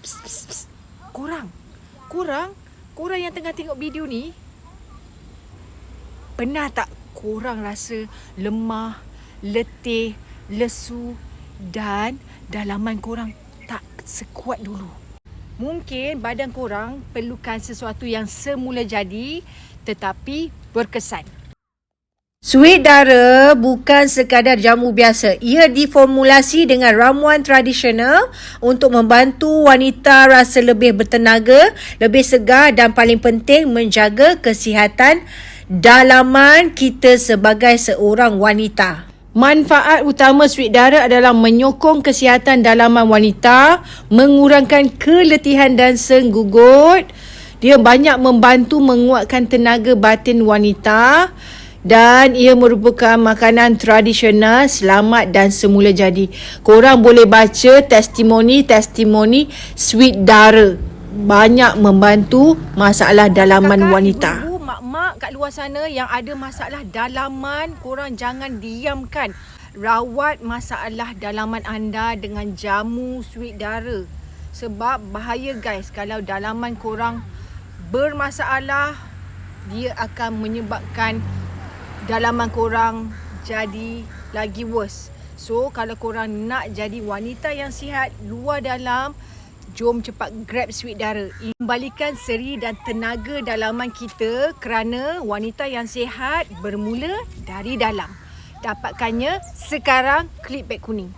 Psst, psst, psst. Korang yang tengah tengok video ni, pernah tak korang rasa lemah, letih, lesu dan dalaman korang tak sekuat dulu? Mungkin badan korang perlukan sesuatu yang semula jadi tetapi berkesan. Sweet Dara bukan sekadar jamu biasa. Ia diformulasi dengan ramuan tradisional untuk membantu wanita rasa lebih bertenaga, lebih segar dan paling penting menjaga kesihatan dalaman kita sebagai seorang wanita. Manfaat utama Sweet Dara adalah menyokong kesihatan dalaman wanita, mengurangkan keletihan dan senggugut. Dia banyak membantu menguatkan tenaga batin wanita. Dan ia merupakan makanan tradisional, selamat dan semula jadi. Korang boleh baca testimoni Sweet Dara. Banyak membantu masalah dalaman wanita. Ibu, mak-mak kat luar sana yang ada masalah dalaman, korang jangan diamkan. Rawat masalah dalaman anda dengan jamu Sweet Dara. Sebab bahaya guys, kalau dalaman korang bermasalah, dia akan menyebabkan dalaman korang jadi lagi worse. So, kalau korang nak jadi wanita yang sihat luar dalam, jom cepat grab Sweet Dara. Kembalikan seri dan tenaga dalaman kita kerana wanita yang sihat bermula dari dalam. Dapatkannya sekarang, klik beg kuning.